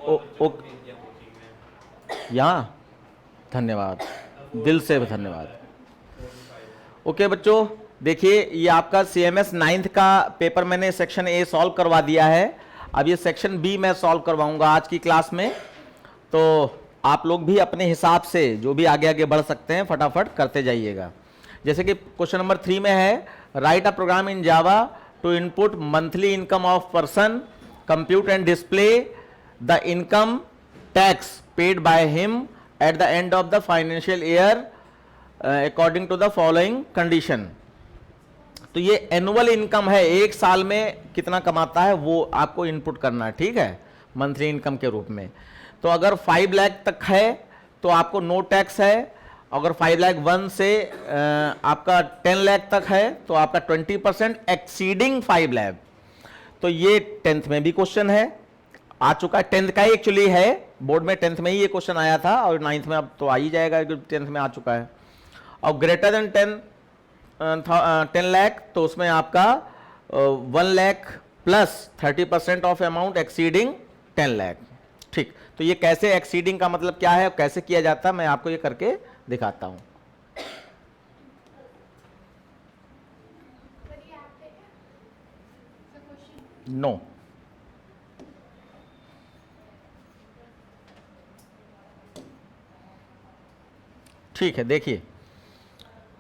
ओ, ओ, यहाँ धन्यवाद, दिल से धन्यवाद। ओके बच्चों, देखिए ये आपका CMS 9th का पेपर मैंने सेक्शन ए सॉल्व करवा दिया है। अब ये सेक्शन बी मैं सॉल्व करवाऊंगा आज की क्लास में। तो आप लोग भी अपने हिसाब से जो भी आगे आगे बढ़ सकते हैं फटाफट करते जाइएगा। जैसे कि क्वेश्चन नंबर 3 में है, write a program in Java to input monthly income of person, compute and display the income tax paid by him at the end of the financial year according to the following condition. तो ये annual income है, एक साल में कितना कमाता है वो आपको इनपुट करना है, ठीक है, मंथली इनकम के रूप में। तो अगर 5 लाख तक है तो आपको नो टैक्स है, अगर 5 लाख 1 से आपका 10 लाख तक है तो आपका 20%, एक्सीडिंग 5 लाख। तो ये 10th में भी क्वेश्चन है, आ चुका है, 10th का ही एक्चुअली है, बोर्ड में 10th में ही ये क्वेश्चन आया था और 9th में अब तो आ ही जाएगा क्योंकि 10th में आ चुका है। और ग्रेटर देन 10 लाख तो उसमें आपका 1 lakh plus 30% of amount exceeding 10 lakh. ठीक, तो ये कैसे एक्सीडिंग का मतलब क्या है, कैसे किया जाता है, मैं आपको ये करके दिखाता हूं। नो, ठीक है, देखिए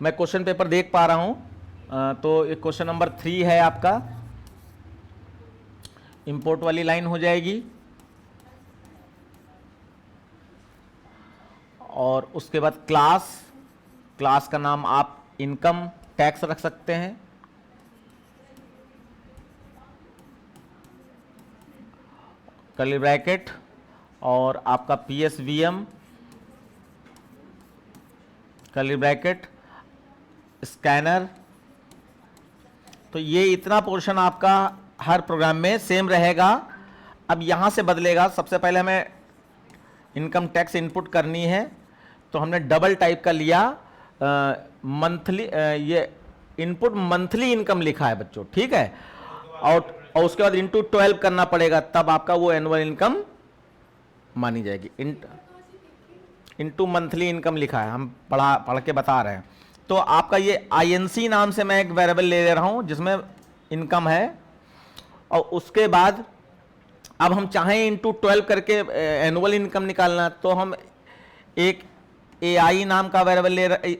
मैं क्वेश्चन पेपर देख पा रहा हूं। तो एक क्वेश्चन नंबर 3 है आपका, इंपोर्ट वाली लाइन हो जाएगी और उसके बाद क्लास का नाम आप इनकम टैक्स रख सकते हैं। कर्ली ब्रैकेट और आपका PSVM कर्ली ब्रैकेट स्कैनर। तो ये इतना पोर्शन आपका हर प्रोग्राम में सेम रहेगा। अब यहां से बदलेगा, सबसे पहले हमें इनकम टैक्स इनपुट करनी है तो हमने डबल टाइप का लिया, मंथली, ये इनपुट मंथली इनकम लिखा है बच्चों, ठीक है, और उसके बाद इंटू 12 करना पड़ेगा, तब आपका वो एनुअल इनकम मानी जाएगी। इंटू मंथली इनकम लिखा है, हम पढ़ के बता रहे हैं। तो आपका ये INC नाम से मैं एक वेरिएबल ले रहा हूं जिसमें इनकम है, और उसके बाद अब हम चाहें इंटू 12 करके एनुअल इनकम निकालना, तो हम एक AI नाम का वेरिएबल ले रहे,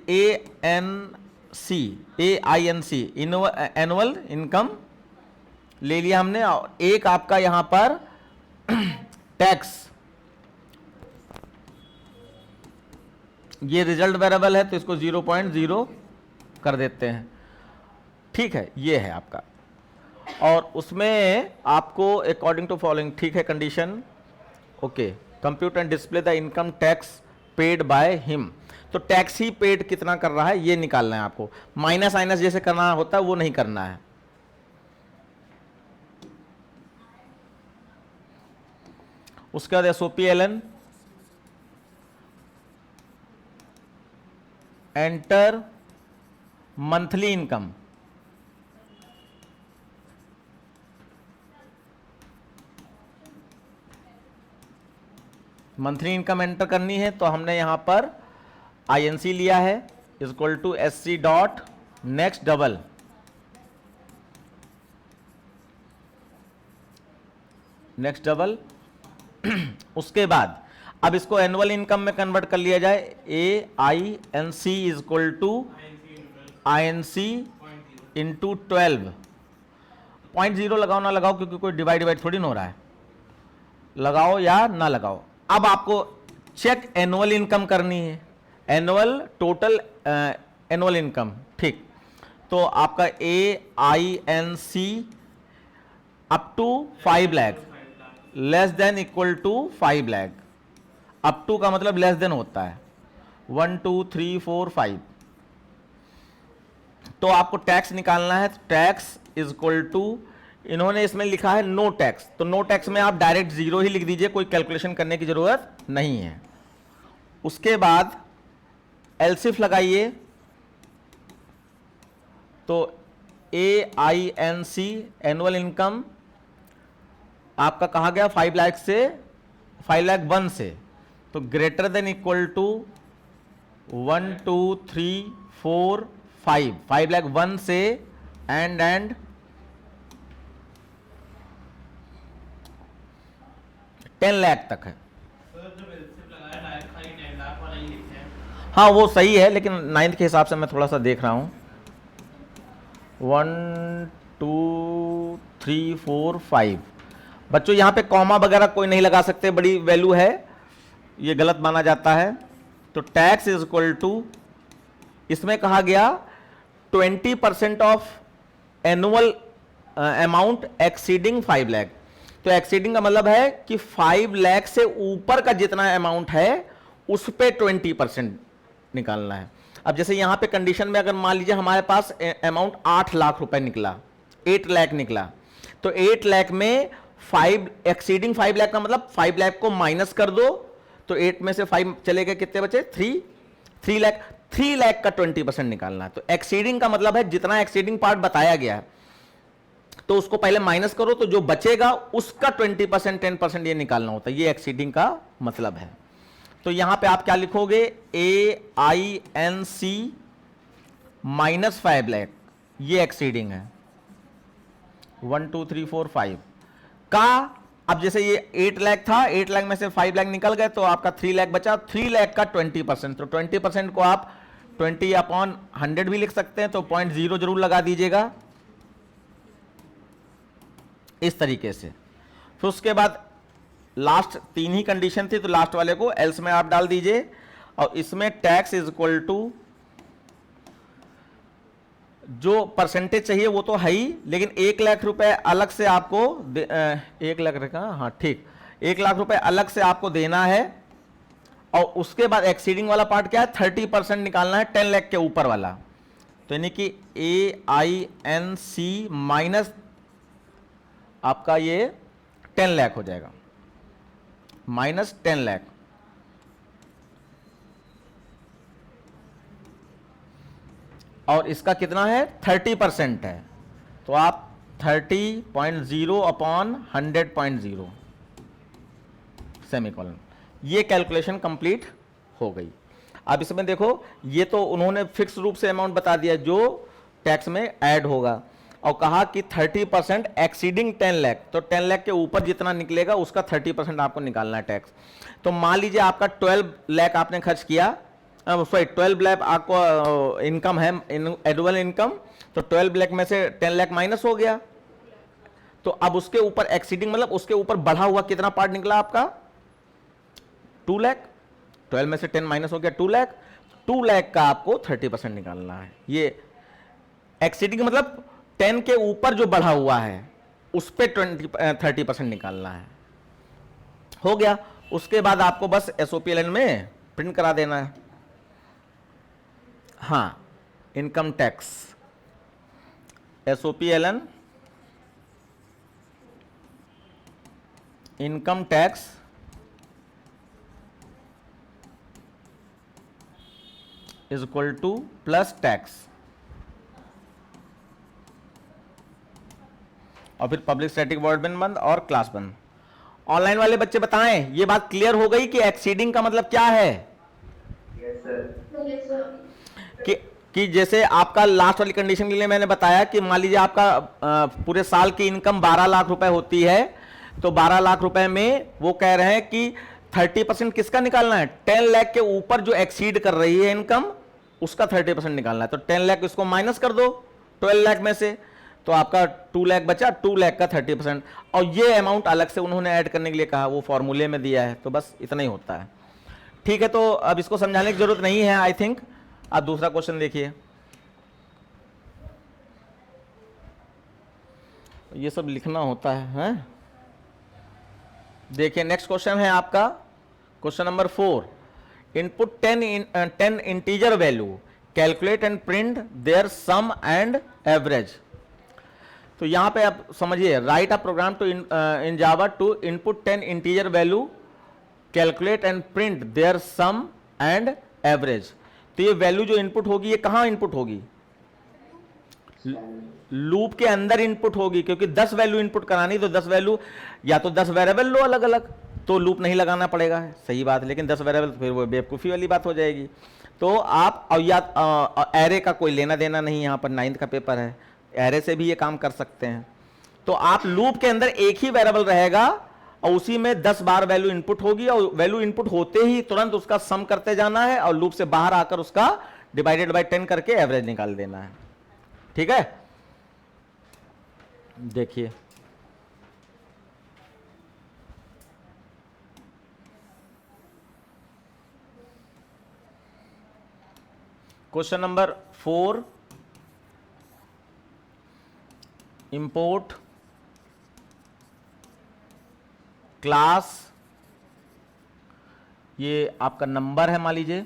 AINC एनुअल इनकम ले लिया हमने, और एक आपका यहां पर टैक्स, ये रिजल्ट वेरिएबल है तो इसको 0.0 कर देते हैं, ठीक है, ये है आपका। और उसमें आपको अकॉर्डिंग टू फॉलोइंग, ठीक है, condition okay, compute and display the income tax paid by him. तो टैक्स ही पेड कितना कर रहा है ये निकालना है आपको, माइनस माइनस जैसे करना होता है वो नहीं करना है। उसके बाद SOPLN, enter monthly income, monthly income enter करनी है तो हमने यहां पर INC लिया है, equal to SC dot next double, next double. उसके बाद अब इसको एनुअल इनकम में कन्वर्ट कर लिया जाए, AINC is equal to INC into 12, 0.0 लगाओ ना लगाओ क्योंकि कोई डिवाइड थोड़ी ना हो रहा है, लगाओ या ना लगाओ। अब आपको चेक एनुअल इनकम करनी है, एनुअल टोटल एनुअल इनकम, ठीक। तो आपका AINC up to 5 lakh, less than equal to 5 lakh, up to का मतलब लेस देन होता है 1 2 3 4 5। तो आपको टैक्स निकालना है, टैक्स इज इक्वल टू, इन्होंने इसमें लिखा है नो टैक्स, तो नो टैक्स में आप डायरेक्ट 0 ही लिख दीजिए, कोई कैलकुलेशन करने की जरूरत नहीं है। उसके बाद एलसिफ लगाइए, तो AINC एनुअल इनकम आपका कहा गया 5 लाख से 5 लाख 1 से, तो greater than equal to 1 2 3 4 5 lakh 1 से एंड 10 लाख तक है। हाँ वो सही है, लेकिन 9th के हिसाब से मैं थोड़ा सा देख रहा हूँ। 1 2 3 4 5 बच्चों यहाँ पे कॉमा वगैरह कोई नहीं लगा सकते, बड़ी वैल्यू है, ये गलत माना जाता है। तो टैक्स इज इक्वल टू, इसमें कहा गया 20% of annual amount exceeding 5 lakh. तो एक्सीडिंग का मतलब है कि 5 लाख से ऊपर का जितना अमाउंट है उस पे 20% निकालना है। अब जैसे यहां पे कंडीशन में अगर मान लीजिए हमारे पास अमाउंट 8 लाख रुपए निकला, 8 लाख निकला, तो 8 लाख में 5 एक्सीडिंग 5 लाख का मतलब 5 लाख को माइनस कर दो, तो 8 में से 5 चले गए, कितने बचे? 3 लाख। 3 लाख का 20% निकालना है। तो एक्सीडिंग का मतलब है जितना एक्सीडिंग पार्ट बताया गया है तो उसको पहले माइनस करो, तो जो बचेगा उसका 20% 10% ये निकालना होता है। ये एक्सीडिंग का मतलब है। तो यहां पे आप क्या लिखोगे? AINC माइनस 5 लाख, ये एक्सीडिंग है 1 2 3 4 5 का। अब जैसे ये 8 लाख था, 8 लाख में से 5 लाख निकल गए, तो आपका 3 लाख बचा। 3 लाख का 20%, तो 20% को आप 20/100 भी लिख सकते हैं, तो 0.0 जरूर लगा दीजिएगा इस तरीके से। फिर उसके बाद लास्ट 3 ही कंडीशन थी, तो लास्ट वाले को एल्स में आप डाल दीजिए, और इसमें टैक्स इज इक्वल टू, जो परसेंटेज चाहिए वो तो है ही, लेकिन 1 लाख रुपए अलग से आपको 1 लाख रखा, हाँ ठीक, 1 लाख रुपए अलग से आपको देना है। और उसके बाद एक्सीडिंग वाला पार्ट क्या है? 30% निकालना है 10 लाख के ऊपर वाला। तो यानी कि AINC माइनस आपका ये 10 लाख हो जाएगा, माइनस 10 लाख। और इसका कितना है? 30% है, तो आप 30.0/100.0 सेमीकोलन। ये कैलकुलेशन कंप्लीट हो गई। अब इसमें देखो, ये तो उन्होंने फिक्स रूप से अमाउंट बता दिया जो टैक्स में ऐड होगा, और कहा कि 30% एक्सीडिंग 10 लाख, तो 10 लाख के ऊपर जितना निकलेगा उसका 30% आपको निकालना है टैक्स। तो मान लीजिए आपका 12 लाख आपने खर्च किया, सॉरी 12 लाख आपको इनकम है, एनुअल इनकम, तो 12 लाख में से 10 लाख माइनस हो गया, तो अब उसके ऊपर एक्सीडिंग मतलब उसके ऊपर बढ़ा हुआ कितना पार्ट निकला आपका? 2 लाख। 12 में से 10 माइनस हो गया 2 लाख। 2 लाख का आपको 30% निकालना है। ये एक्सीडिंग मतलब 10 के ऊपर जो बढ़ा हुआ है उस पे 30% निकालना है। हो गया। उसके बाद आपको बस SOPLN में प्रिंट करा देना है। हाँ, income tax SOPLN, income tax is equal two plus tax, और फिर पब्लिक स्टैटिक वॉइड बंद और क्लास बंद। ऑनलाइन वाले बच्चे बताएं, ये बात क्लियर हो गई कि एक्सीडिंग का मतलब क्या है? Yes sir. कि जैसे आपका लास्ट वाली कंडीशन के लिए मैंने बताया कि मान लीजिए आपका पूरे साल की इनकम 12 लाख रुपए होती है, तो 12 लाख रुपए में वो कह रहे हैं कि 30% किसका निकालना है? 10 लाख के ऊपर जो एक्सीड कर रही है इनकम उसका 30% निकालना है। तो 10 लाख इसको माइनस कर दो 12 लाख में से, तो आपका 2 लाख बचा, 2 लाख का 30%। और ये अमाउंट अलग से उन्होंने ऐड करने के लिए कहा, वो फॉर्मूले में दिया है, तो बस इतना ही होता है। ठीक है, तो अब इसको समझाने की जरूरत नहीं है आई थिंक। आप दूसरा क्वेश्चन देखिए। ये सब लिखना होता है? देखिए नेक्स्ट क्वेश्चन है आपका question number 4। Input 10 integer value, calculate and print their sum and average. तो यहां पे आप समझिए, write a program to in Java to input 10 integer value, calculate and print their sum and average. तो ये value जो इनपुट होगी ये कहां इनपुट होगी? लूप के अंदर इनपुट होगी, क्योंकि 10 वैल्यू इनपुट करानी, तो 10 वैल्यू या तो 10 वेरिएबल लो अलग अलग, तो लूप नहीं लगाना पड़ेगा, सही बात है। लेकिन 10 वेरिएबल फिर वो बेवकूफ़ी वाली बात हो जाएगी। तो आप या एरे का कोई लेना देना नहीं, यहाँ पर 9th का पेपर है, एरे से भी ये काम कर सकते हैं। तो आप लूप के अंदर एक ही वेरिएबल रहेगा और उसी में 10 बार वैल्यू इनपुट होगी, और वैल्यू इनपुट होते ही तुरंत उसका सम करते जाना है और लूप से बाहर आकर उसका डिवाइडेड बाय 10 करके एवरेज निकाल देना है। ठीक है, देखिए क्वेश्चन नंबर 4, इंपोर्ट क्लास, ये आपका नंबर है मान लीजिए,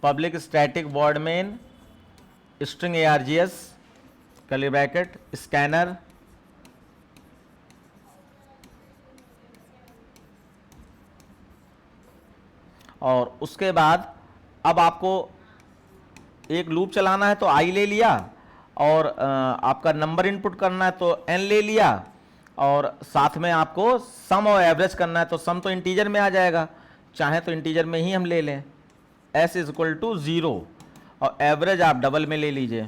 public static void main string args curly bracket scanner, और उसके बाद अब आपको एक लूप चलाना है तो i ले लिया, और आपका नंबर इनपुट करना है तो n ले लिया, और साथ में आपको सम और एवरेज करना है तो सम तो इंटीजर में आ जाएगा, चाहे तो इंटीजर में ही हम ले लें, s इज इक्वल टू 0, और एवरेज आप डबल में ले लीजिए,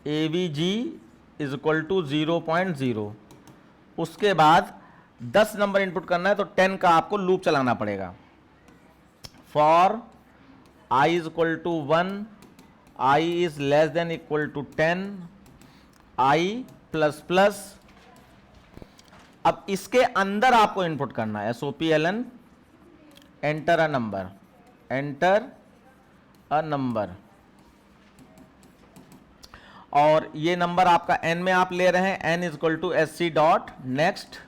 avg इज इक्वल टू 0.0। उसके बाद 10 नंबर इनपुट करना है तो 10 का आपको लूप चलाना पड़ेगा। For i is equal to 1, i is less than equal to 10, i plus plus, अब इसके अंदर आपको इनपुट करना है SOPLN, enter a number, enter a number, और ये नंबर आपका n में आप ले रहे हैं, n is equal to sc dot next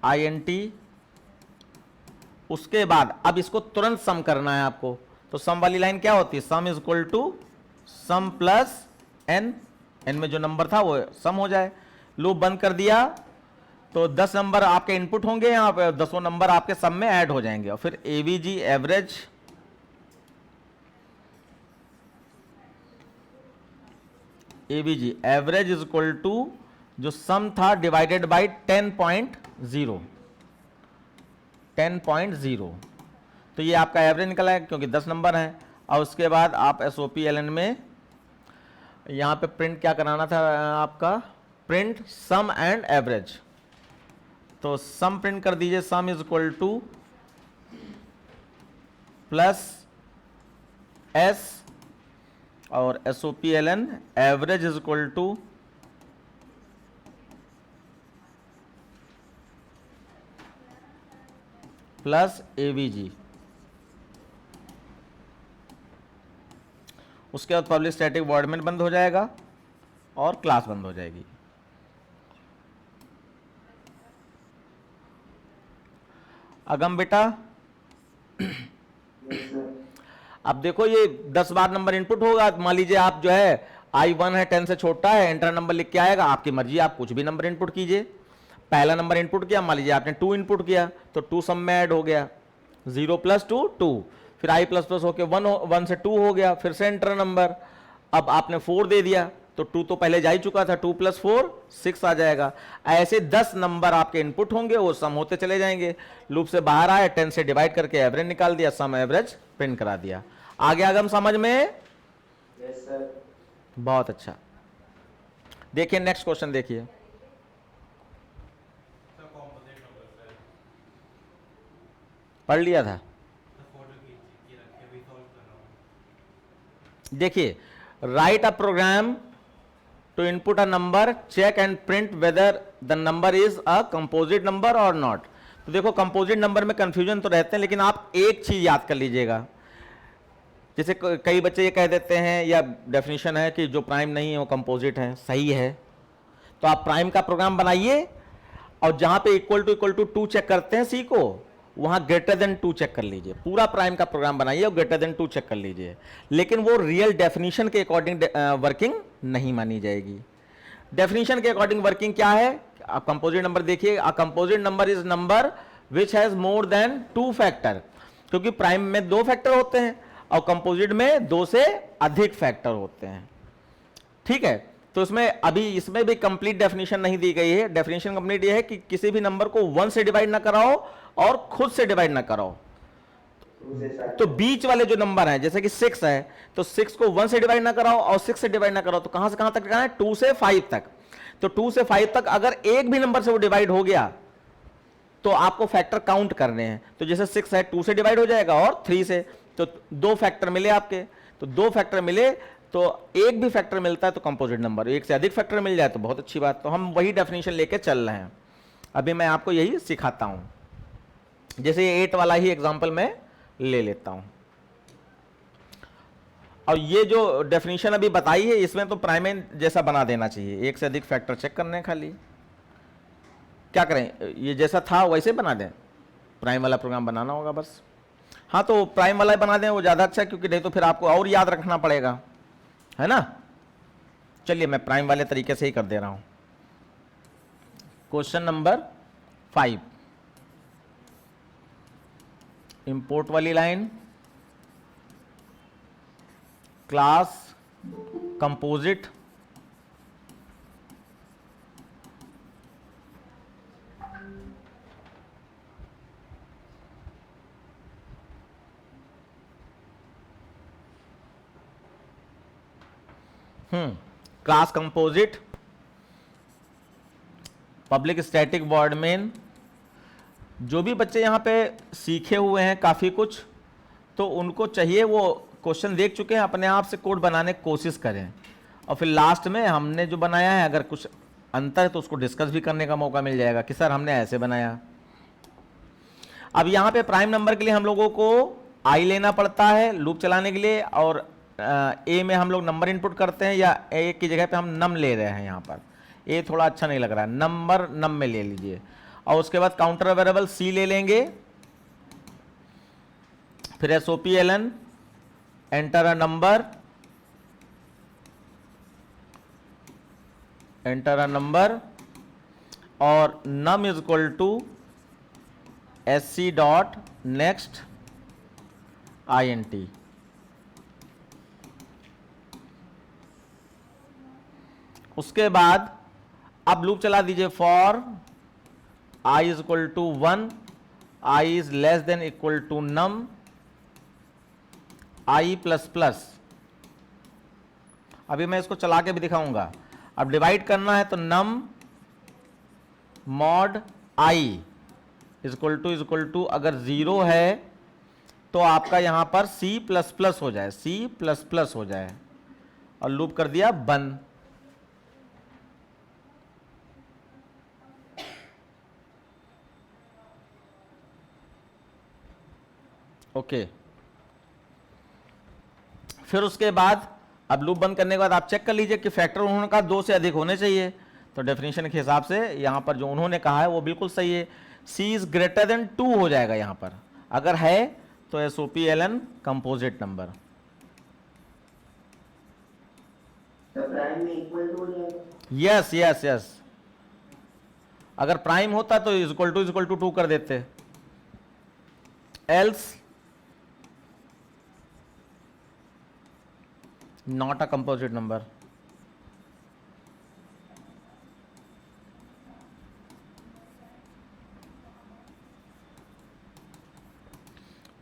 int। उसके बाद अब इसको तुरंत सम करना है आपको, तो सम वाली लाइन क्या होती है, sum is equal to sum plus n, n में जो नंबर था वो सम हो जाए। लूप बंद कर दिया तो 10 नंबर आपके इनपुट होंगे, यहाँ पे 10 नंबर आपके सम में ऐड हो जाएंगे, और फिर avg average, avg average is equal to जो सम था डिवाइडेड बाय 10.0, 10.0, तो ये आपका एवरेज निकला है क्योंकि 10 नंबर हैं। और उसके बाद आप SOPLN में यहाँ पे प्रिंट क्या कराना था आपका, प्रिंट सम एंड एवरेज, तो सम प्रिंट कर दीजिए, सम is equal two plus s, और SOPLN average is equal two plus avg। उसके बाद पब्लिक स्टैटिक वॉइड मेन बंद हो जाएगा और क्लास बंद हो जाएगी। अगम बेटा अब देखो ये 10 बार नंबर इनपुट होगा, मान लीजिए आप जो है i1 है 10 से छोटा है, एंटर नंबर लिख के आएगा, आपकी मर्जी, आप कुछ भी नंबर इनपुट कीजिए। पहला नंबर इनपुट किया, मान लीजिए आपने 2 इनपुट किया तो 2 सम में ऐड हो गया, 0 प्लस 2 2, फिर i प्लस प्लस होके 1 से 2 हो गया, फिर से एंटर नंबर, अब आपने 4 दे दिया तो 2 तो पहले जा ही चुका था, 2 प्लस 4 6 आ जाएगा। ऐसे 10 नंबर आपके इनपुट होंगे, वो सम होते चले जाएंगे, लूप से बाहर आए, 10 से डिवाइड करके एवरेज निकाल दिया, सम एवरेज प्रिंट करा दिया। आगे आगम समझ में? Yes sir. बहुत अच्छा। देखिए नेक्स्ट क्वेश्चन देखिए, पढ़ लिया था। देखिए, write a program to input a number, check and print whether the number is a composite number और नॉट। तो देखो कंपोजिट नंबर में कंफ्यूजन तो रहते हैं, लेकिन आप एक चीज याद कर लीजिएगा, जैसे कई बच्चे ये कह देते हैं या डेफिनेशन है कि जो प्राइम नहीं है वो कंपोजिट है, सही है, तो आप प्राइम का प्रोग्राम बनाइए और जहां पे इक्वल टू 2 चेक करते हैं सी को, वहां ग्रेटर देन 2 चेक कर लीजिए। पूरा प्राइम का प्रोग्राम बनाइए और ग्रेटर देन 2 चेक कर लीजिए, लेकिन वो रियल डेफिनेशन के अकॉर्डिंग वर्किंग नहीं मानी जाएगी। डेफिनेशन के अकॉर्डिंग वर्किंग क्या है, आप कंपोजिट नंबर देखिए, अ composite number is number which has more than 2 factor. क्योंकि प्राइम में 2 फैक्टर होते हैं और कंपोजिट में 2 से अधिक फैक्टर होते हैं। ठीक है, तो इसमें अभी इसमें भी कंप्लीट डेफिनेशन नहीं दी गई है। डेफिनेशन कंप्लीट ये है कि किसी भी नंबर को 1 से डिवाइड ना कराओ और खुद से डिवाइड ना कराओ। तो बीच वाले जो नंबर हैं, जैसे कि 6 है, तो 6 को 1 से डिवाइड ना कराओ और 6 से डिवाइड ना कराओ, तो कहां से कहां तक जाना है? 2 से 5 तक। तो 2 से 5 तक अगर एक भी नंबर से वो डिवाइड हो गया तो आपको फैक्टर काउंट करने हैं। तो जैसे 6 है, 2 से डिवाइड हो जाएगा और 3 से, तो 2 फैक्टर मिले आपके। तो 2 फैक्टर मिले तो एक भी फैक्टर मिलता है तो कंपोजिट नंबर, एक से अधिक फैक्टर मिल जाए तो बहुत अच्छी बात। तो हम वही डेफिनेशन लेके चल रहे हैं। अभी मैं आपको यही सिखाता हूं। जैसे ये 8 वाला ही एग्जांपल मैं ले लेता हूं, और ये जो डेफिनेशन अभी बताई है इसमें तो प्राइम जैसा बना देना चाहिए, एक से अधिक फैक्टर चेक करने हैं। खाली क्या करें, ये जैसा था वैसे बना दें, प्राइम वाला प्रोग्राम बनाना होगा बस। हाँ, तो प्राइम वाला बना दें, वो ज़्यादा अच्छा है, क्योंकि नहीं तो फिर आपको और याद रखना पड़ेगा, है ना। चलिए मैं प्राइम वाले तरीके से ही कर दे रहा हूं। क्वेश्चन नंबर 5, इंपोर्ट वाली line, class composite class composite public static void main. जो भी बच्चे यहाँ पे सीखे हुए हैं काफ़ी कुछ, तो उनको चाहिए वो क्वेश्चन देख चुके हैं, अपने आप से कोड बनाने की कोशिश करें, और फिर लास्ट में हमने जो बनाया है अगर कुछ अंतर है तो उसको डिस्कस भी करने का मौका मिल जाएगा कि सर हमने ऐसे बनाया। अब यहाँ पे प्राइम नंबर के लिए हम लोगों को आई लेना पड़ता है लूप चलाने के लिए, और ए में हम लोग नंबर इनपुट करते हैं, या ए की जगह पे हम नम ले रहे हैं। यहाँ पर ए थोड़ा अच्छा नहीं लग रहा है, नंबर नम में ले लीजिए, और उसके बाद काउंटर वेरिएबल सी ले लेंगे, फिर SOPLN, enter a number, enter a number, और num is equal to SC dot next INT। उसके बाद अब लूप चला दीजिए, for i is equal to 1, i is less than equal to num i plus plus. अभी मैं इसको चला के भी दिखाऊंगा। अब डिवाइड करना है तो num mod i is equal to अगर 0 है तो आपका यहां पर c प्लस प्लस हो जाए, c प्लस प्लस हो जाए, और लूप कर दिया बंद। ओके, फिर उसके बाद अब लूप बंद करने के बाद आप चेक कर लीजिए कि फैक्टर उन्होंने कहा 2 से अधिक होने चाहिए, तो डेफिनेशन के हिसाब से यहां पर जो उन्होंने कहा है वो बिल्कुल सही है। c इज ग्रेटर देन 2 हो जाएगा यहां पर, अगर है तो SOPLN कंपोजिट नंबर। तो प्राइम में इक्वल टू हो जाएगा। यस यस यस, अगर प्राइम होता तो इक्वल टू 2 कर देते, else not a composite number.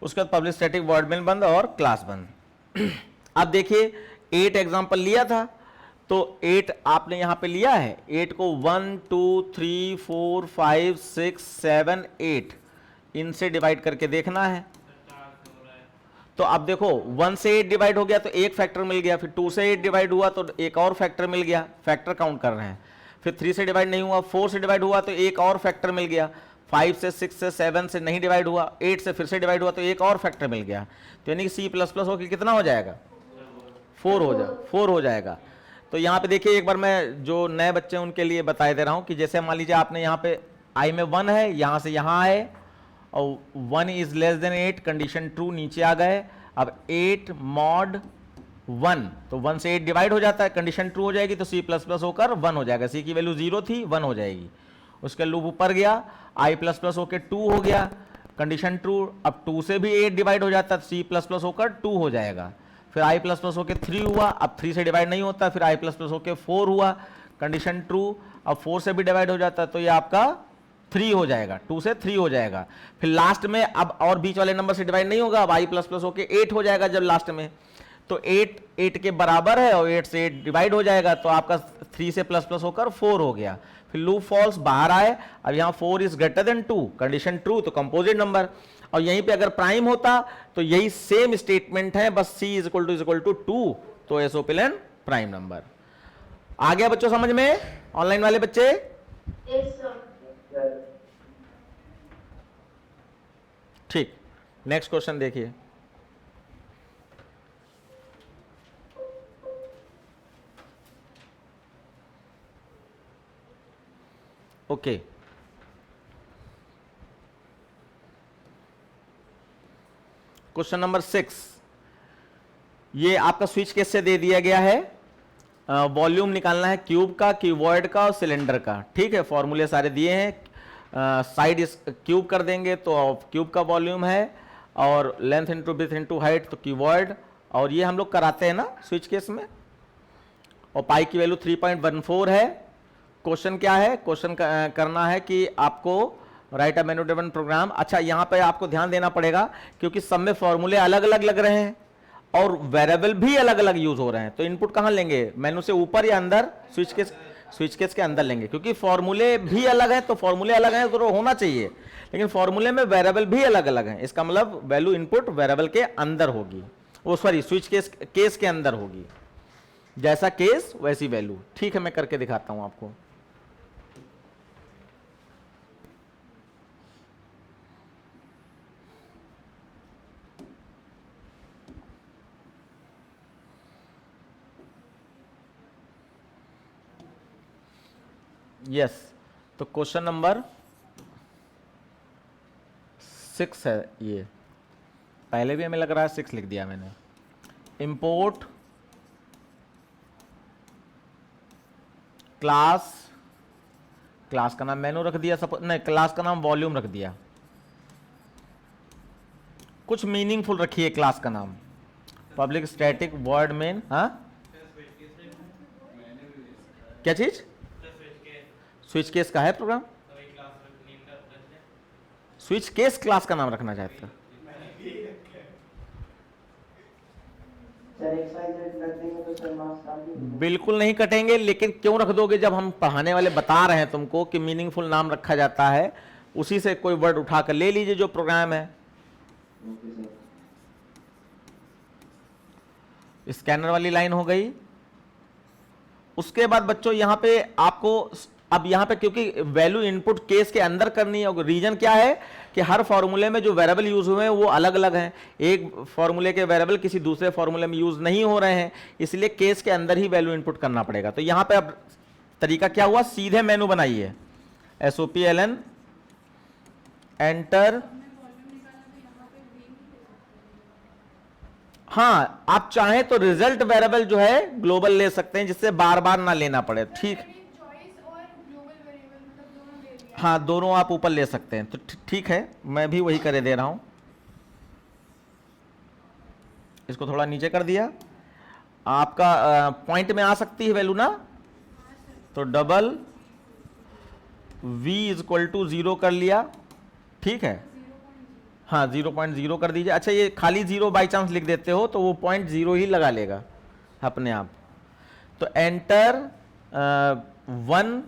उसके बाद पब्लिक स्टैटिक वॉइड मेन बंद और क्लास बंद। अब देखिए 8 एग्जांपल लिया था, तो 8 आपने यहां पे लिया है, 8 को 1 2 3 4 5 6 7 8 इनसे डिवाइड करके देखना है। तो अब देखो 1 से 8 डिवाइड हो गया तो एक फैक्टर मिल गया, फिर 2 से 8 डिवाइड हुआ तो एक और फैक्टर मिल गया, फैक्टर काउंट कर रहे हैं। फिर 3 से डिवाइड नहीं हुआ, 4 से डिवाइड हुआ तो एक और फैक्टर मिल गया, 5 से 6 से 7 से नहीं डिवाइड हुआ, 8 से फिर से डिवाइड हुआ तो एक और फैक्टर मिल गया। तो यानी कि C प्लस प्लस होकर कितना हो जाएगा? 4 हो जाएगा। तो यहाँ पे देखिए एक बार मैं जो नए बच्चे उनके लिए बता दे रहा हूँ कि जैसे मान लीजिए आपने यहाँ पे I में 1 है, यहाँ से यहाँ आए और 1 is less then 8, condition true, नीचे आ गए। अब 8 मॉड 1, तो 1 से 8 डिवाइड हो जाता है, कंडीशन ट्रू हो जाएगी तो C प्लस प्लस होकर 1 हो जाएगा। C की वैल्यू 0 थी, 1 हो जाएगी। उसके लूप ऊपर गया, I प्लस प्लस होकर 2 हो गया, कंडीशन ट्रू, अब 2 से भी 8 डिवाइड हो जाता है, सी प्लस प्लस होकर 2 हो जाएगा, फिर आई प्लस प्लस होकर 3 हुआ, अब 3 से डिवाइड नहीं होता, फिर आई प्लस प्लस होकर 4 हुआ, कंडीशन ट्रू, अब 4 से भी डिवाइड हो जाता है, तो ये आपका 3 हो जाएगा, 2 से 3 हो जाएगा, फिर लास्ट में अब और बीच वाले नंबर से डिवाइड नहीं होगा, अब आई प्लस प्लस होकर 8 हो जाएगा जब लास्ट में, तो 8 के बराबर है और 8 से 8 डिवाइड हो जाएगा, तो आपका 3 से प्लस प्लस होकर 4 हो गया, फिर लूप फॉल्स बाहर आए, अब यहाँ 4 is greater than 2, condition true, तो कंपोजिट नंबर, और यहीं पे अगर प्राइम होता तो यही सेम स्टेटमेंट है, बस c इज इक्वल टू 2, तो एसोपिलन प्राइम नंबर। आ गया बच्चों समझ में, ऑनलाइन वाले बच्चे? Yes, sir. ठीक, नेक्स्ट क्वेश्चन देखिए। ओके, क्वेश्चन नंबर 6, ये आपका स्विच केस से दे दिया गया है, वॉल्यूम निकालना है क्यूब का, क्यूबॉइड का और सिलेंडर का, ठीक है, फॉर्मूले सारे दिए हैं, साइड इस क्यूब कर देंगे तो क्यूब का वॉल्यूम है, और length into width into height तो क्यूबॉइड, और ये हम लोग कराते हैं ना स्विच केस में, और पाई की वैल्यू 3.14 है। क्वेश्चन क्या है, क्वेश्चन करना है कि आपको राइट अ मेनू ड्रिवन प्रोग्राम। अच्छा, यहाँ पे आपको ध्यान देना पड़ेगा क्योंकि सब में फॉर्मूले अलग अलग लग रहे हैं और वेरिएबल भी अलग अलग यूज हो रहे हैं, तो इनपुट कहाँ लेंगे, मेनू से ऊपर या अंदर, स्विच केस के अंदर लेंगे, क्योंकि फॉर्मूले भी अलग हैं, तो फॉर्मूले अलग हैं तो होना चाहिए, लेकिन फॉर्मूले में वेरिएबल भी अलग अलग हैं, इसका मतलब वैल्यू इनपुट वेरिएबल के अंदर होगी, वो सॉरी स्विच केस के अंदर होगी, जैसा केस वैसी वैल्यू। ठीक है, मैं करके दिखाता हूं आपको। यस, तो क्वेश्चन नंबर 6 है, ये पहले भी हमें लग रहा है 6 लिख दिया मैंने। इंपोर्ट क्लास का नाम मेनू रख दिया, सपोज नहीं, क्लास का नाम वॉल्यूम रख दिया, कुछ मीनिंगफुल रखिए क्लास का नाम, पब्लिक स्टैटिक वर्ड मेन। हाँ, क्या चीज, स्विच केस का है प्रोग्राम, स्विच केस क्लास का नाम रखना चाहते हैं। सर XYZ रख देंगे तो सर मार्क्स काट देंगे? बिल्कुल नहीं कटेंगे, लेकिन क्यों रख दोगे, जब हम पढ़ाने वाले बता रहे हैं तुमको कि मीनिंगफुल नाम रखा जाता है, उसी से कोई वर्ड उठाकर ले लीजिए जो प्रोग्राम है। Okay sir. स्कैनर वाली लाइन हो गई। उसके बाद बच्चों यहां पे आपको, अब यहां पे क्योंकि वैल्यू इनपुट केस के अंदर करनी है, रीजन क्या है कि हर फॉर्मूले में जो वेरिएबल यूज हुए हैं वो अलग अलग हैं, एक फॉर्मूले के वेरिएबल किसी दूसरे फॉर्मूले में यूज नहीं हो रहे हैं, इसलिए केस के अंदर ही वैल्यू इनपुट करना पड़ेगा। तो यहां पे अब तरीका क्या हुआ, सीधे मेनू बनाइए, SOPLN एंटर। हाँ, आप चाहें तो रिजल्ट वेरिएबल जो है ग्लोबल ले सकते हैं, जिससे बार बार ना लेना पड़े। ठीक, हाँ, दोनों आप ऊपर ले सकते हैं, तो ठीक है, मैं भी वही करे दे रहा हूं, इसको थोड़ा नीचे कर दिया। आपका पॉइंट में आ सकती है वैल्यू ना, तो double v is equal to 0 कर लिया, ठीक है, हाँ 0.0 कर दीजिए। अच्छा, ये खाली 0 बाई चांस लिख देते हो तो वो 0.0 ही लगा लेगा अपने आप। तो enter 1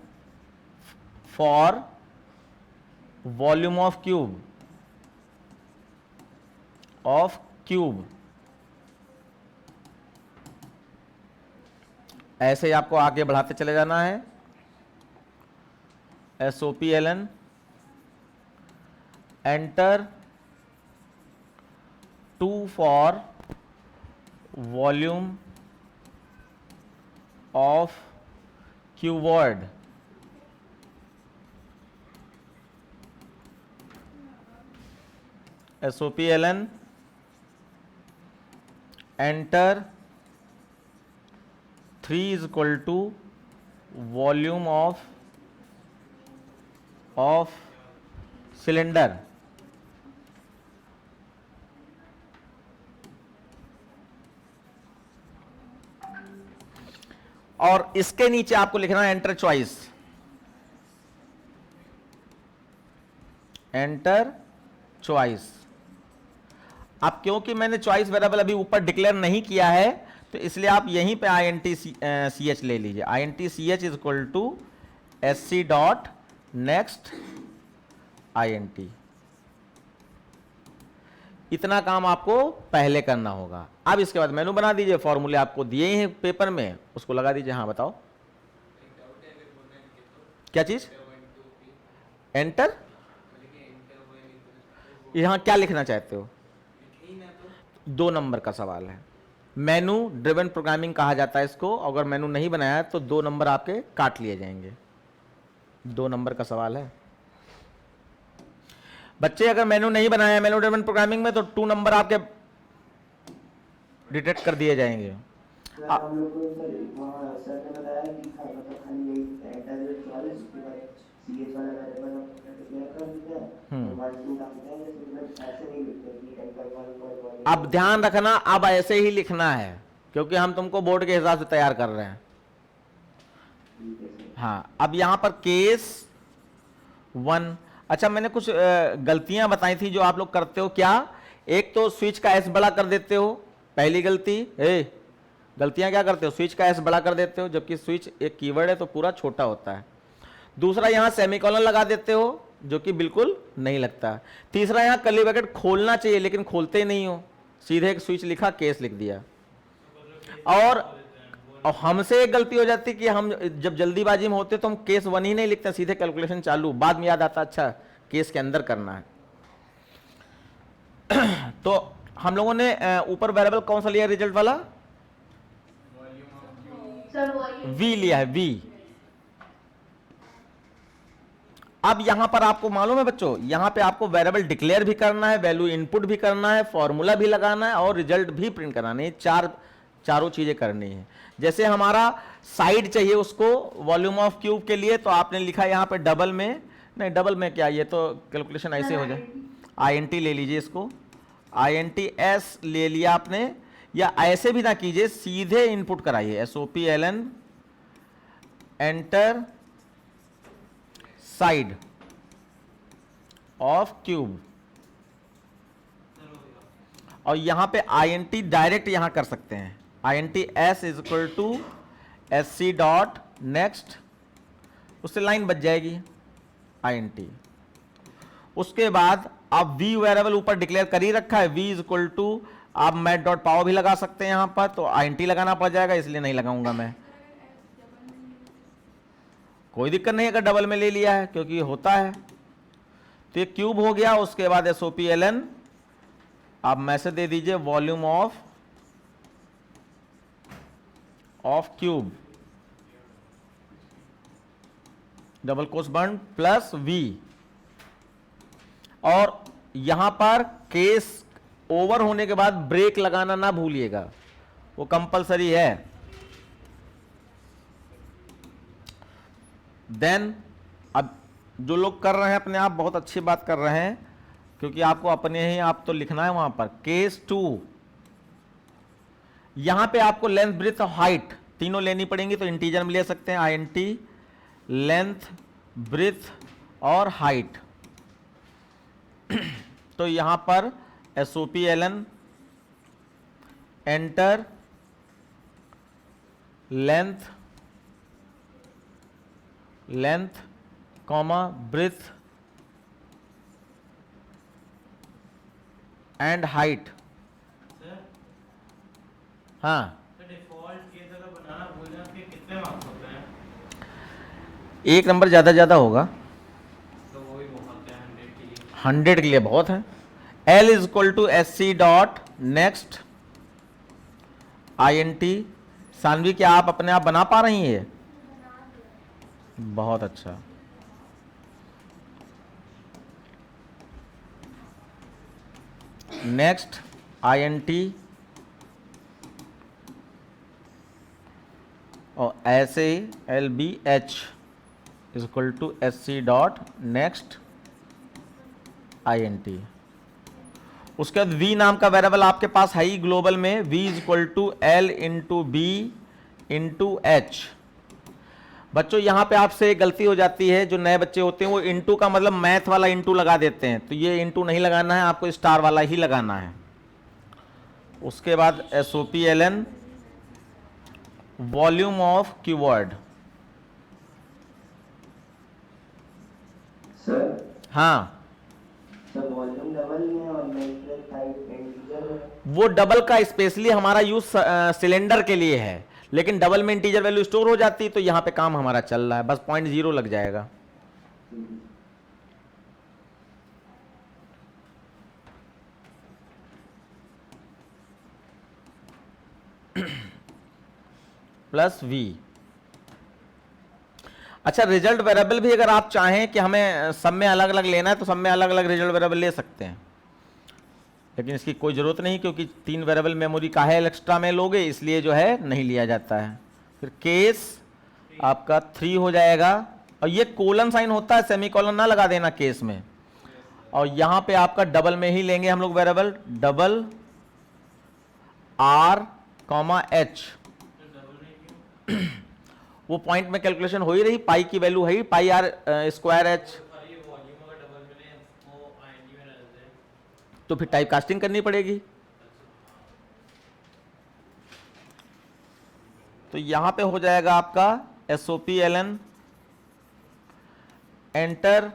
for volume of cube, ऐसे ही आपको आगे बढ़ाते चले जाना है। SOPLN enter 2 for volume of cuboid, SOPLN enter 3 is equal to volume of cylinder, और इसके नीचे आपको लिखना है एंटर चॉइस, एंटर चॉइस। अब क्योंकि मैंने चॉइस वेरिएबल अभी ऊपर डिक्लेयर नहीं किया है, तो इसलिए आप यहीं पे INT-CH ले लीजिए। INT-CH is equal to SC dot next INT। इतना काम आपको पहले करना होगा। अब इसके बाद मेनू बना दीजिए, फॉर्मूले आपको दिए ही हैं पेपर में, उसको लगा दीजिए। हाँ बताओ क्या चीज, एंटर, यहां क्या लिखना चाहते हो? 2 नंबर का सवाल है। मेनू ड्रिवन प्रोग्रामिंग कहा जाता है इसको। अगर मेनू नहीं बनाया तो 2 नंबर आपके काट लिए जाएंगे। 2 नंबर का सवाल है बच्चे। अगर मेनू नहीं बनाया मेनू ड्रिवन प्रोग्रामिंग में तो 2 नंबर आपके डिटेक्ट कर दिए जाएंगे। सर हम लोग को सर वहाँ सर ने बताया कि मतलब खाली यही एंटर चॉइस, उसके बाद CH वाला वेरिएबल हम डिक्लेयर कर देते हैं और 1 2 डालते हैं। जैसे मतलब ऐसे नहीं लिखते कि एंटर 1 अब ध्यान रखना, अब ऐसे ही लिखना है क्योंकि हम तुमको बोर्ड के हिसाब से तैयार कर रहे हैं। हाँ, अब यहां पर केस 1। अच्छा, मैंने कुछ गलतियां बताई थी जो आप लोग करते हो। क्या? एक तो स्विच का एस बड़ा कर देते हो, पहली गलती। गलतियां क्या करते हो? स्विच का एस बड़ा कर देते हो, जबकि स्विच एक कीवर्ड है तो पूरा छोटा होता है। दूसरा, यहां सेमीकोलन लगा देते हो जो कि बिल्कुल नहीं लगता। तीसरा, यहां कर्ली ब्रैकेट खोलना चाहिए लेकिन खोलते नहीं हो, सीधे एक स्विच लिखा, केस लिख दिया। और हमसे एक गलती हो जाती कि हम जब जल्दीबाजी में होते तो हम केस 1 ही नहीं लिखते, सीधे कैलकुलेशन चालू। बाद में याद आता अच्छा केस के अंदर करना है। तो हम लोगों ने ऊपर वेरिएबल कौन सा लिया रिजल्ट वाला? वी लिया है, वी। अब यहां पर आपको मालूम है बच्चों, यहां पे आपको वेरिएबल डिक्लेयर भी करना है, वैल्यू इनपुट भी करना है, फॉर्मूला भी लगाना है और रिजल्ट भी प्रिंट कराना है। चारों चीजें करनी है। जैसे हमारा साइड चाहिए उसको वॉल्यूम ऑफ क्यूब के लिए, तो आपने लिखा यहां पे डबल में, नहीं डबल में क्या, ये तो कैलकुलेशन ऐसे हो जाए। INT ले लीजिए इसको, INT-S ले लिया आपने, या ऐसे भी ना कीजिए, सीधे इनपुट कराइए SOPLN enter side of cube. और यहां पे INT डायरेक्ट यहां कर सकते हैं। INT-S is equal to SC dot next, उससे लाइन बच जाएगी INT। उसके बाद आप V वेरिएबल ऊपर डिक्लेयर कर ही रखा है, V इज इक्वल टू, आप मैट डॉट पावर भी लगा सकते हैं यहां पर, तो INT लगाना पड़ जाएगा, इसलिए नहीं लगाऊंगा मैं। कोई दिक्कत नहीं अगर डबल में ले लिया है, क्योंकि होता है। तो ये क्यूब हो गया। उसके बाद SOPLN आप मैसेज दे दीजिए volume of cube, double quotes बंद प्लस V। और यहां पर केस ओवर होने के बाद ब्रेक लगाना ना भूलिएगा, वो कंपलसरी है। देन अब जो लोग कर रहे हैं अपने आप बहुत अच्छी बात कर रहे हैं, क्योंकि आपको अपने ही आप तो लिखना है वहां पर। केस 2, यहां पे आपको लेंथ ब्रेथ और हाइट तीनों लेनी पड़ेंगी, तो इंटीजर में ले सकते हैं INT लेंथ ब्रेथ और हाइट। तो यहां पर SOPLN enter length comma breadth and height. हाँ, डिफॉल्ट केस अगर बनाना भूल जाए तो कितने मार्क्स होते हैं? 1 नंबर ज्यादा होगा, तो वो भी बहुत है 100 के लिए। 100 के लिए बहुत है। L is equal to SC dot next INT। Saanvi, क्या आप अपने आप बना पा रही हैं? बहुत अच्छा। नेक्स्ट INT और ऐसे LBH is equal to SC dot next INT। उसके बाद V नाम का वेरिएबल आपके पास है ही ग्लोबल में, V is equal to L into B into H. बच्चों यहां पे आपसे एक गलती हो जाती है, जो नए बच्चे होते हैं वो इंटू का मतलब मैथ वाला इंटू लगा देते हैं, तो ये इंटू नहीं लगाना है, आपको स्टार वाला ही लगाना है। उसके बाद SOPLN volume of keyword. Sir हाँ, सर वॉल्यूम डबल में है और मेंटेन टाइप इंटीजर है। वो डबल का स्पेशली हमारा यूज सिलेंडर के लिए है, लेकिन डबल में इंटीजर वैल्यू स्टोर हो जाती है, तो यहाँ पे काम हमारा चल रहा है, बस 0.0 लग जाएगा। Plus V। अच्छा, रिजल्ट वेरिएबल भी अगर आप चाहें कि हमें सब में अलग अलग लेना है तो सब में अलग अलग रिजल्ट वेरिएबल ले सकते हैं, लेकिन इसकी कोई ज़रूरत नहीं, क्योंकि 3 वेरिएबल मेमोरी का है एक्स्ट्रा में लोगे, इसलिए जो है नहीं लिया जाता है। फिर केस आपका 3 हो जाएगा, और ये कोलन साइन होता है, सेमीकोलन ना लगा देना केस में। और यहाँ पे आपका डबल में ही लेंगे हम लोग वेरिएबल, डबल R, H। वो पॉइंट में कैलकुलेशन हो ही रही, पाई की वैल्यू है ही पाई R स्क्वायर H, तो फिर टाइप कास्टिंग करनी पड़ेगी। तो यहां पे हो जाएगा आपका SOPLN enter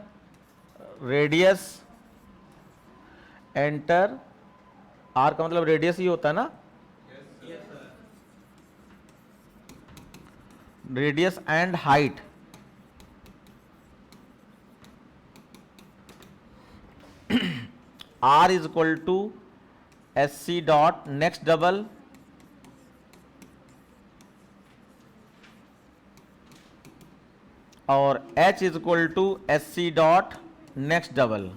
radius, enter R का मतलब रेडियस ही होता है ना, radius and height. R is equal to SC dot next double और H is equal to SC dot next double.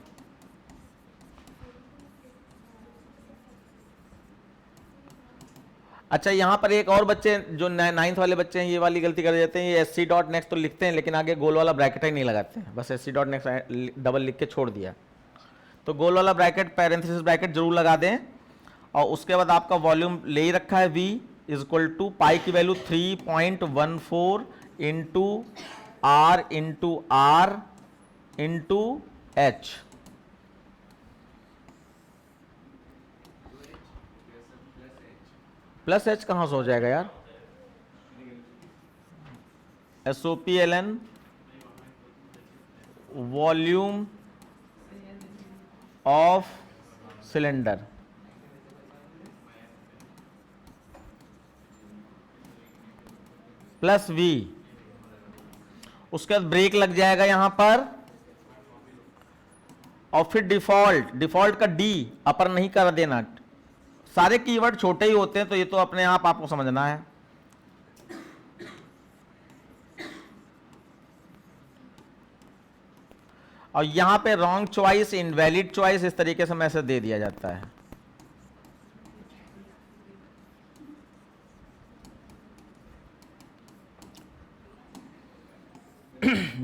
अच्छा, यहां पर एक और बच्चे जो 9th वाले बच्चे हैं ये वाली गलती कर देते हैं, ये SC डॉट नेक्स्ट तो लिखते हैं लेकिन आगे गोल वाला ब्रैकेट ही नहीं लगाते हैं, बस SC डॉट नेक्स्ट डबल लिख के छोड़ दिया। तो गोल वाला ब्रैकेट, पैरेंथेसिस ब्रैकेट जरूर लगा दें। और उसके बाद आपका वॉल्यूम ले ही रखा है, V इज इक्वल टू पाई की value 3.14 into R into R into H। Plus H कहां से हो जाएगा यार, SOPLN volume of cylinder plus V। उसके बाद ब्रेक लग जाएगा यहां पर, और फिर डिफॉल्ट का D अपर नहीं कर देना। सारे कीवर्ड छोटे ही होते हैं, तो ये तो अपने आप आपको समझना है। और यहां पे रॉन्ग चॉइस, इनवैलिड चॉइस, इस तरीके से मैसेज दे दिया जाता है।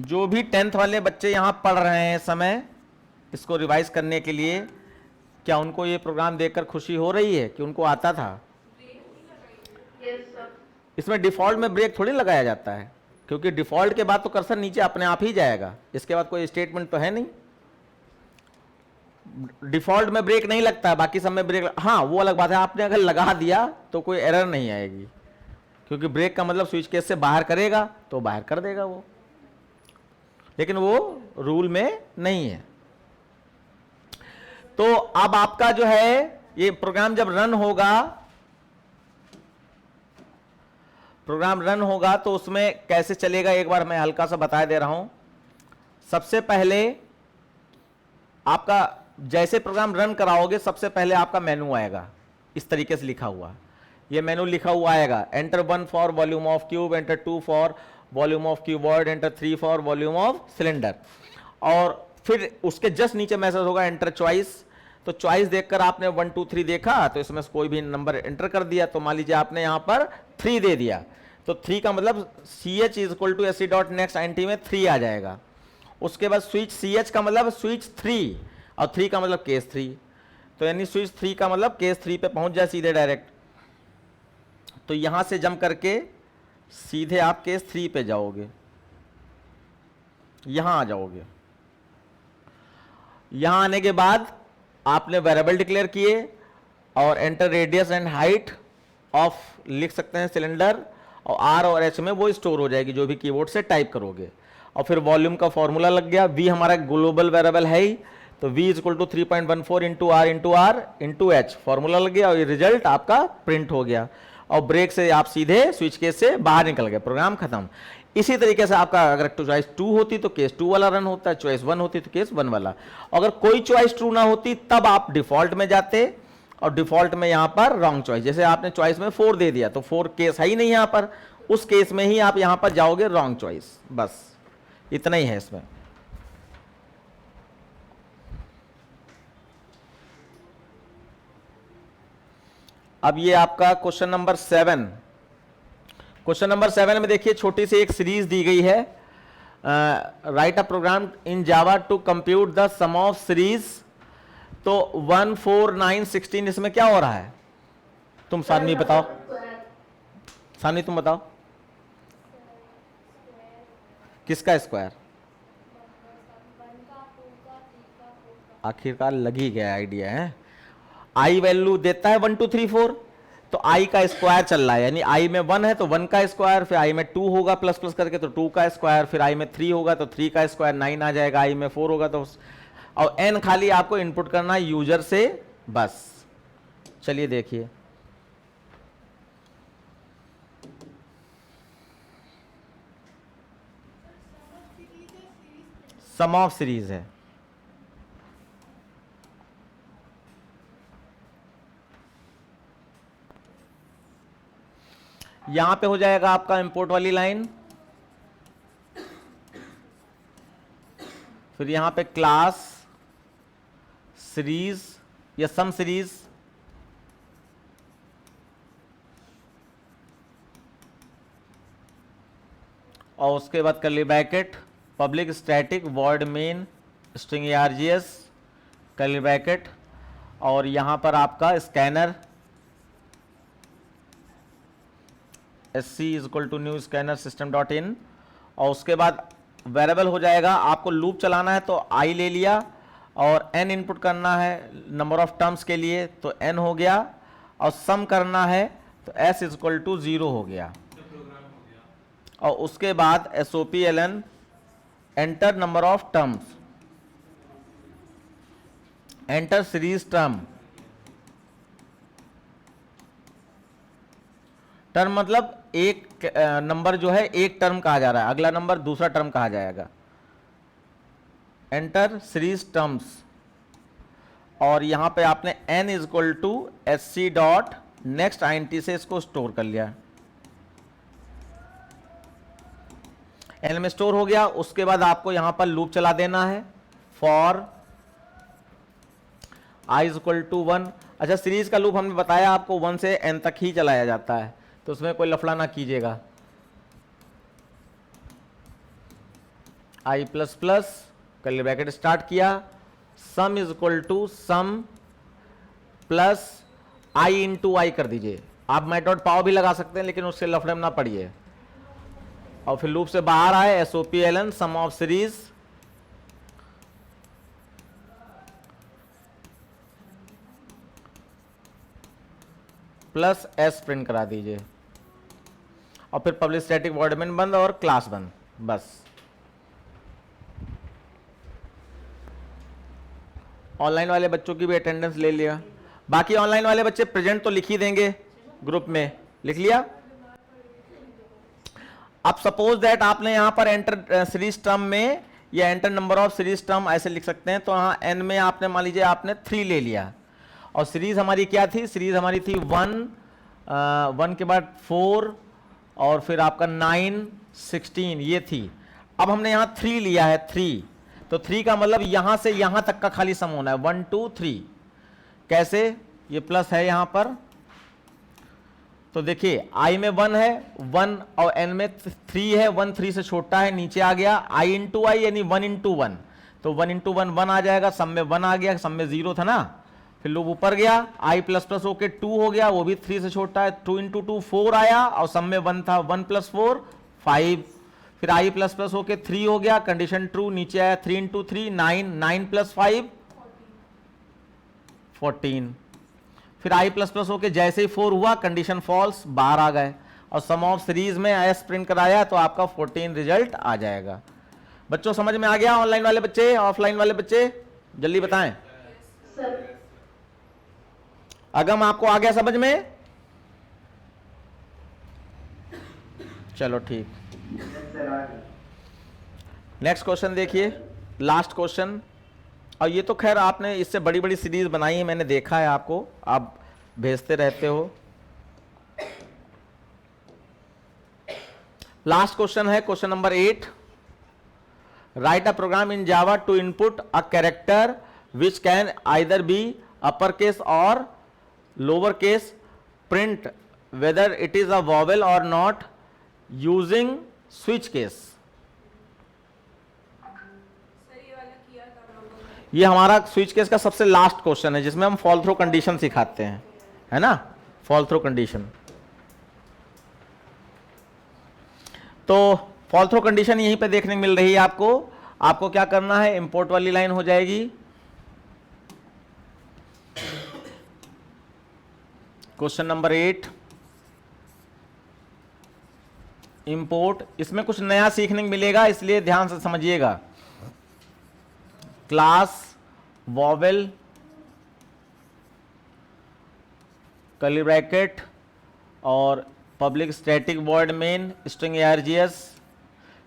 जो भी 10th वाले बच्चे यहां पढ़ रहे हैं समय, इसको रिवाइज करने के लिए, क्या उनको ये प्रोग्राम देखकर खुशी हो रही है कि उनको आता था? इसमें डिफॉल्ट में ब्रेक थोड़ी लगाया जाता है, क्योंकि डिफॉल्ट के बाद तो कर्सर नीचे अपने आप ही जाएगा, इसके बाद कोई स्टेटमेंट तो है नहीं। डिफॉल्ट में ब्रेक नहीं लगता है, बाकी सब में ब्रेक हाँ वो अलग बात है, आपने अगर लगा दिया तो कोई एरर नहीं आएगी, क्योंकि ब्रेक का मतलब स्विच केस से बाहर करेगा तो बाहर कर देगा वो, लेकिन वो रूल में नहीं है। तो अब आपका जो है ये प्रोग्राम जब रन होगा, तो उसमें कैसे चलेगा एक बार मैं हल्का सा बता दे रहा हूं। सबसे पहले आपका जैसे प्रोग्राम रन कराओगे, सबसे पहले आपका मेनू आएगा, इस तरीके से लिखा हुआ, ये मेनू लिखा हुआ आएगा, enter 1 for volume of cube, enter 2 for volume of keyword, enter 3 for volume of cylinder. और फिर उसके जस्ट नीचे मैसेज होगा एंटर चॉइस। तो चॉइस देखकर आपने 1 2 3 देखा, तो इसमें से कोई भी नंबर एंटर कर दिया, तो मान लीजिए आपने यहां पर 3 दे दिया, तो 3 का मतलब CH is equal to SC dot next INT में 3 आ जाएगा। उसके बाद स्विच CH का मतलब स्विच 3, और 3 का मतलब केस 3, तो यानी स्विच 3 का मतलब केस 3 पे पहुंच जाए सीधे डायरेक्ट। तो यहां से जंप करके सीधे आप केस 3 पे जाओगे, यहां आ जाओगे। यहां आने के बाद आपने वेरिएबल डिक्लेयर किए और enter radius and height of लिख सकते हैं सिलेंडर, और आर और एच में वो स्टोर हो जाएगी जो भी कीबोर्ड से टाइप करोगे। और फिर वॉल्यूम का फॉर्मूला लग गया, वी हमारा ग्लोबल वेरिएबल है ही, तो v equal to 3.14 into R into H formula लग गया और ये रिजल्ट आपका प्रिंट हो गया। और ब्रेक से आप सीधे स्विच केस से बाहर निकल गए, प्रोग्राम खत्म। इसी तरीके से आपका अगर चॉइस 2 होती तो केस 2 वाला रन होता है, चॉइस 1 होती तो केस 1 वाला। अगर कोई चॉइस ट्रू ना होती तब आप डिफॉल्ट में जाते, और डिफॉल्ट में यहां पर रॉन्ग चॉइस, जैसे आपने चॉइस में 4 दे दिया तो 4 केस है ही नहीं यहां पर, उस केस में ही आप यहां पर जाओगे रॉन्ग चॉइस। बस इतना ही है इसमें। अब ये आपका क्वेश्चन नंबर 7। क्वेश्चन नंबर 7 में देखिए छोटी सी एक सीरीज दी गई है, write a program in Java to compute the sum of series. तो 1 4 9 16 इसमें क्या हो रहा है, तुम सानवी बताओ, सानवी तुम बताओ किसका स्क्वायर। आखिरकार लग ही गया आइडिया है। आई वैल्यू देता है 1 2 3 4, तो आई का स्क्वायर चल रहा है, यानी आई में 1 है तो 1 का स्क्वायर, फिर आई में 2 होगा प्लस प्लस करके तो 2 का स्क्वायर, फिर आई में 3 होगा तो 3 का स्क्वायर 9 आ जाएगा, आई में 4 होगा तो, और एन खाली आपको इनपुट करना है यूजर से बस। चलिए देखिए, सम ऑफ सीरीज है। यहां पे हो जाएगा आपका इंपोर्ट वाली लाइन, फिर यहां पे क्लास सीरीज या सम सीरीज, और उसके बाद curly bracket public static void main string args curly bracket, और यहां पर आपका scanner sc equal to new scanner system dot in, और उसके बाद वेरिएबल हो जाएगा। आपको लूप चलाना है तो i ले लिया और n इनपुट करना है नंबर ऑफ टर्म्स के लिए तो n हो गया, और सम करना है तो s इक्वल टू 0 हो गया, और उसके बाद SOPLN enter number of terms, enter series term. Term मतलब एक नंबर जो है एक टर्म कहा जा रहा है, अगला नंबर दूसरा टर्म कहा जाएगा। एंटर सीरीज टर्म्स, और यहां पे आपने n equal to sc dot next int से इसको स्टोर कर लिया, n में स्टोर हो गया। उसके बाद आपको यहां पर लूप चला देना है फॉर i इक्वल टू 1। अच्छा, सीरीज का लूप हमने बताया आपको 1 से n तक ही चलाया जाता है, तो उसमें कोई लफड़ा ना कीजिएगा। i plus plus curly bracket start किया, sum is equal to sum plus i into i कर दीजिए। आप मैट डॉट पाव भी लगा सकते हैं लेकिन उससे लफड़े में ना पड़िए। और फिर लूप से बाहर आए SOPLN sum of series, plus s print करा दीजिए, और फिर पब्लिक स्टैटिक वॉइड मेन बंद और क्लास बंद। बस ऑनलाइन वाले बच्चों की भी अटेंडेंस ले लिया, बाकी ऑनलाइन वाले बच्चे प्रेजेंट तो लिख ही देंगे, ग्रुप में लिख लिया। अब सपोज दैट आपने यहां पर एंटर सीरीज टर्म में या enter number of series term ऐसे लिख सकते हैं, तो यहां n में आपने मान लीजिए आपने 3 ले लिया, और सीरीज हमारी क्या थी, सीरीज हमारी थी 1 के बाद 4 और फिर आपका 9 16 ये थी। अब हमने यहां 3 लिया है, 3, तो 3 का मतलब यहां से यहां तक का खाली सम होना है 1 2 3। कैसे, ये प्लस है यहां पर, तो देखिए i में 1 है 1 और n में 3 है, 1 3 से छोटा है नीचे आ गया, i इंटू आई यानी 1 इंटू 1, तो 1 इंटू 1 1 आ जाएगा, सम में 1 आ गया, सम में 0 था ना, फिर लूप ऊपर गया, i प्लस प्लस होके 2 हो गया, वो भी 3 से छोटा है, 2 इंटू 2 4 आया, और सम में 1 था, 1 प्लस 4 5, फिर i प्लस प्लस होके 3 हो गया, कंडीशन ट्रू, नीचे आया 3 इंटू 3 9, 9 प्लस 5 14, फिर i प्लस प्लस होके जैसे ही 4 हुआ कंडीशन फॉल्स, बाहर आ गए, और सम ऑफ सीरीज में s प्रिंट कराया तो आपका 14 रिजल्ट आ जाएगा। बच्चों समझ में आ गया? ऑनलाइन वाले बच्चे, ऑफलाइन वाले बच्चे जल्दी बताएं। अगम आपको आ गया समझ में? चलो ठीक। नेक्स्ट क्वेश्चन देखिए, लास्ट क्वेश्चन। और ये तो खैर आपने इससे बड़ी बड़ी सीरीज बनाई है, मैंने देखा है आपको, आप भेजते रहते हो। लास्ट क्वेश्चन है question number 8। Write a program in Java to input a character which can either be upper case और lower case, print whether it is a vowel और नॉट यूजिंग स्विच केस। ये हमारा switch case का सबसे last question है जिसमें हम fall throw condition सिखाते हैं, है ना, फॉल थ्रो कंडीशन। तो फॉल थ्रो कंडीशन यहीं पे देखने को मिल रही है आपको। आपको क्या करना है, इंपोर्ट वाली लाइन हो जाएगी, क्वेश्चन नंबर 8 इंपोर्ट। इसमें कुछ नया सीखने को मिलेगा, इसलिए ध्यान से समझिएगा। क्लास वॉवेल कर्ली ब्रैकेट और public static void main string args।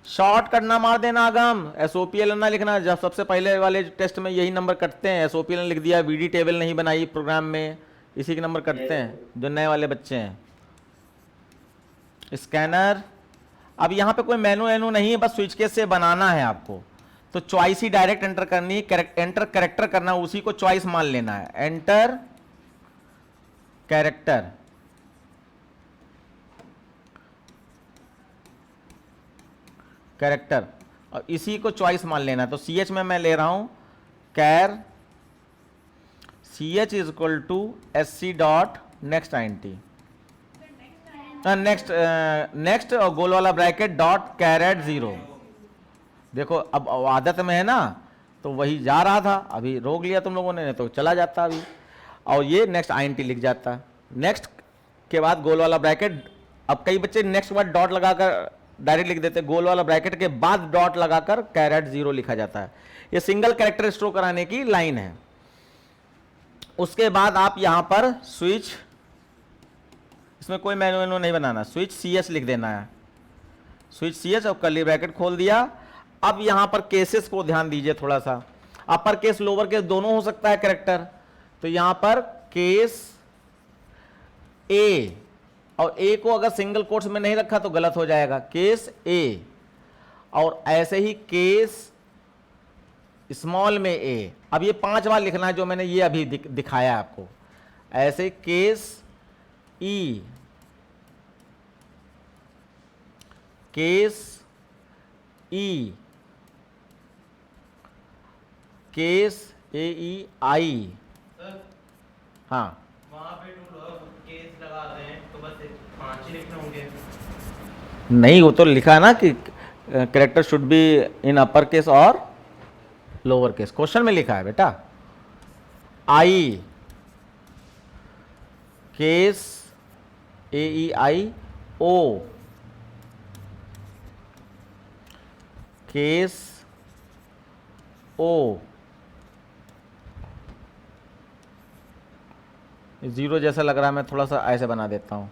Short करना मार देना आगम, एसओपीएल ना लिखना। जब सबसे पहले वाले टेस्ट में यही नंबर कटते हैं, एसओपीएल लिख दिया, वीडी टेबल नहीं बनाई प्रोग्राम में, इसी के नंबर कटते हैं जो नए वाले बच्चे हैं। स्कैनर, अब यहाँ पे कोई मेनू एनू नहीं है, बस स्विच केस से बनाना है आपको, तो चॉइस ही डायरेक्ट एंटर करनी, एंटर कैरेक्टर करना, उसी को चॉइस मान लेना है, एंटर कैरेक्टर। कैरेक्टर और इसी को चॉइस मान लेना है। तो सी एच में मैं ले रहा हूं char c h is equal to s c dot next INT, next next और गोल वाला ब्रैकेट डॉट कैरेट 0। देखो अब आदत में है ना, तो वही जा रहा था, अभी रोक लिया तुम लोगों ने, तो चला जाता अभी, और ये नेक्स्ट INT लिख जाता। नेक्स्ट के बाद गोल वाला ब्रैकेट, अब कई बच्चे नेक्स्ट के बाद डॉट लगाकर डायरेक्ट लिख देते, गोल वाला ब्रैकेट के बाद डॉट लगाकर कैरेट 0 लिखा जाता है। ये सिंगल कैरेक्टर स्टोर कराने की लाइन है। उसके बाद आप यहां पर स्विच, इसमें कोई मेनू नहीं बनाना, स्विच CS लिख देना है, स्विच CS और कर्ली ब्रैकेट खोल दिया। अब यहां पर केसेस को ध्यान दीजिए थोड़ा सा, अपर केस लोअर केस दोनों हो सकता है कैरेक्टर, तो यहां पर केस A, और A को अगर सिंगल कोट्स में नहीं रखा तो गलत हो जाएगा, केस A, और ऐसे ही केस स्मॉल में A। अब ये 5 बार लिखना है जो मैंने ये अभी दिखाया आपको। ऐसे case E, case E, case AEI। Sir हाँ, वहाँ पे केस लगाते हैं तो बस 5 ही लिखने होंगे। नहीं, वो तो लिखा है ना कि character should be in upper case और लोअर केस, क्वेश्चन में लिखा है बेटा। I case AEI O, case O, 0 जैसा लग रहा है, मैं थोड़ा सा ऐसे बना देता हूं,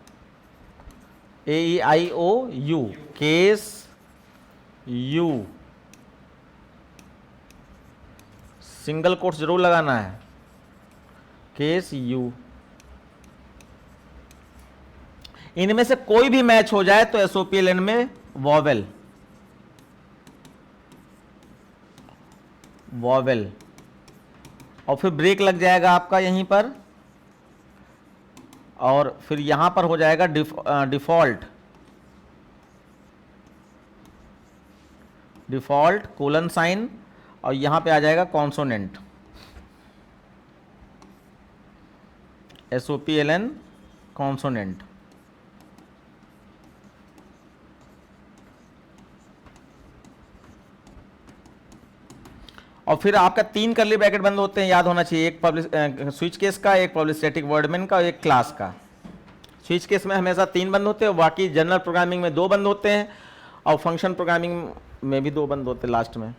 AEIOU, case U, single quotes जरूर लगाना है, केस U। इनमें से कोई भी मैच हो जाए तो SOPLN में वॉवेल, वॉवेल, और फिर ब्रेक लग जाएगा आपका यहीं पर, और फिर यहां पर हो जाएगा डिफॉल्ट, डिफॉल्ट कोलन साइन, और यहां पे आ जाएगा कॉन्सोनेंट। SOPLN consonant. और फिर आपका 3 कर्ली ब्रैकेट बंद होते हैं, याद होना चाहिए, एक पब्लिक स्विच केस का, एक पब्लिक स्टैटिक वर्डमेन का और एक क्लास का। स्विच केस में हमेशा 3 बंद होते हैं, बाकी जनरल प्रोग्रामिंग में 2 बंद होते हैं और फंक्शन प्रोग्रामिंग में भी 2 बंद होते हैं लास्ट में।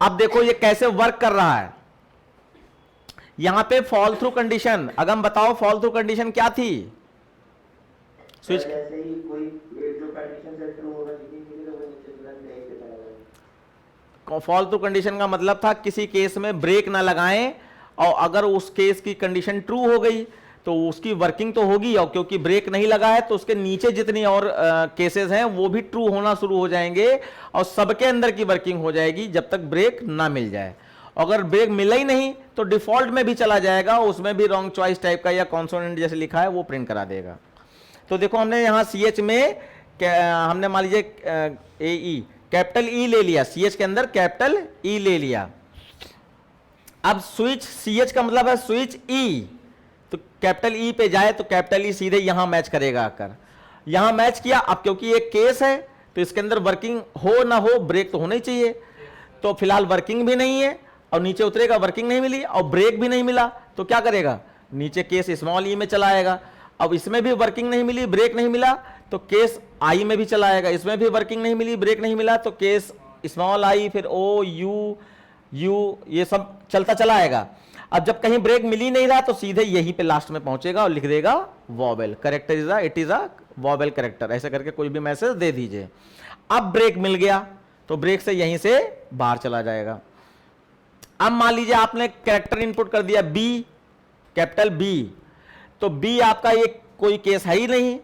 अब देखो ये कैसे वर्क कर रहा है। यहां पे फॉल थ्रू कंडीशन, अगम बताओ फॉल थ्रू कंडीशन क्या थी? स्विच जैसे ही कोई जो कंडीशन से ट्रू होगा लेकिन तो वो नीचे तुरंत नहीं पे चला जाएगा। फॉल थ्रू कंडीशन का मतलब था किसी केस में ब्रेक ना लगाएं, और अगर उस केस की कंडीशन ट्रू हो गई तो उसकी वर्किंग तो होगी, और क्योंकि ब्रेक नहीं लगा है तो उसके नीचे जितनी और केसेस हैं वो भी ट्रू होना शुरू हो जाएंगे और सबके अंदर की वर्किंग हो जाएगी जब तक ब्रेक ना मिल जाए। अगर ब्रेक मिला ही नहीं तो डिफॉल्ट में भी चला जाएगा, उसमें भी रॉन्ग चॉइस टाइप का या कॉन्सोनेंट जैसे लिखा है वो प्रिंट करा देगा। तो देखो हमने यहाँ CH में हमने मान लीजिए AE कैपिटल E ले लिया, CH के अंदर कैपिटल E ले लिया। अब स्विच CH का मतलब है स्विच E, तो कैपिटल E पे जाए तो कैपिटल E सीधे यहां मैच करेगा आकर, यहां मैच किया। अब क्योंकि ये केस है तो इसके अंदर वर्किंग हो ना हो ब्रेक तो होना ही चाहिए, तो फिलहाल वर्किंग भी नहीं है और नीचे उतरेगा, वर्किंग नहीं मिली और ब्रेक भी नहीं मिला तो क्या करेगा, नीचे केस स्मॉल ई में चला आएगा। अब इसमें भी वर्किंग नहीं मिली, ब्रेक नहीं मिला तो केस आई में भी चला आएगा, इसमें भी वर्किंग नहीं मिली, ब्रेक नहीं मिला तो केस स्मॉल आई, फिर O U U ये सब चलता चला आएगा। अब जब कहीं ब्रेक मिल ही नहीं रहा तो सीधे यहीं पे लास्ट में पहुंचेगा और लिख देगा vowel character it is a vowel character, ऐसे करके कोई भी मैसेज दे दीजिए। अब ब्रेक मिल गया तो ब्रेक से यहीं से बाहर चला जाएगा। अब मान लीजिए आपने कैरेक्टर इनपुट कर दिया B, कैपिटल B, तो B आपका ये कोई केस है ही नहीं,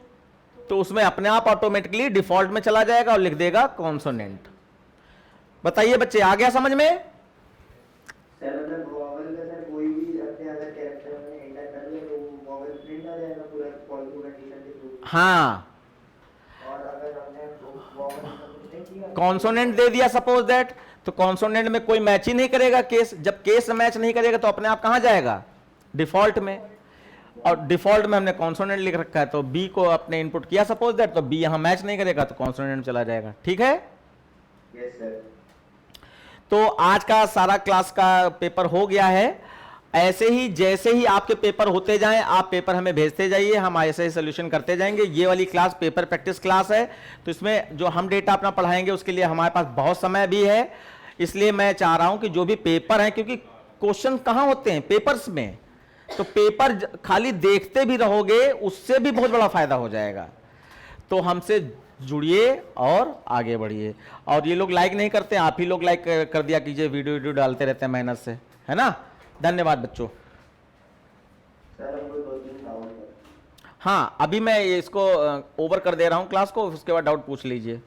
तो उसमें अपने आप ऑटोमेटिकली डिफॉल्ट में चला जाएगा और लिख देगा कॉन्सोनेंट। बताइए बच्चे आ गया समझ में? सर मतलब वॉवेल का सर कोई भी अपने अगर कैरेक्टर में एंटर कर ले तो वॉवेल प्रिंट आ जाएगा पूरा फॉल थ्रू कंडीशन के थ्रू। हाँ, और अगर हमने वॉवेल का कुछ नहीं किया कॉन्सोनेंट दे दिया सपोज दैट, तो कॉन्सोनेंट में कोई मैच ही नहीं करेगा केस। जब केस मैच नहीं करेगा तो अपने आप कहां जाएगा, डिफॉल्ट में, और डिफॉल्ट में हमने कॉन्सोनेंट लिख रखा है तो B को अपने इनपुट किया सपोज दैट, तो B यहां मैच नहीं करेगा तो कॉन्सोनेंट चला जाएगा। ठीक है, यस सर। तो आज का सारा क्लास का पेपर हो गया है। ऐसे ही जैसे ही आपके पेपर होते जाएं आप पेपर हमें भेजते जाइए, हम ऐसे ही सोल्यूशन करते जाएंगे। ये वाली क्लास पेपर प्रैक्टिस क्लास है, तो इसमें जो हम डेटा अपना पढ़ाएंगे उसके लिए हमारे पास बहुत समय भी है, इसलिए मैं चाह रहा हूं कि जो भी पेपर है, क्योंकि क्वेश्चन कहां होते हैं पेपर्स में, तो पेपर खाली देखते भी रहोगे उससे भी बहुत बड़ा फायदा हो जाएगा। तो हमसे जुड़िए और आगे बढ़िए। और ये लोग लाइक नहीं करते, आप ही लोग लाइक कर दिया कीजिए, वीडियो डालते रहते हैं मेहनत से, है ना। धन्यवाद बच्चों। सर हमको 2-3 डाउट है। हाँ, अभी मैं इसको ओवर कर दे रहा हूँ क्लास को, उसके बाद डाउट पूछ लीजिए।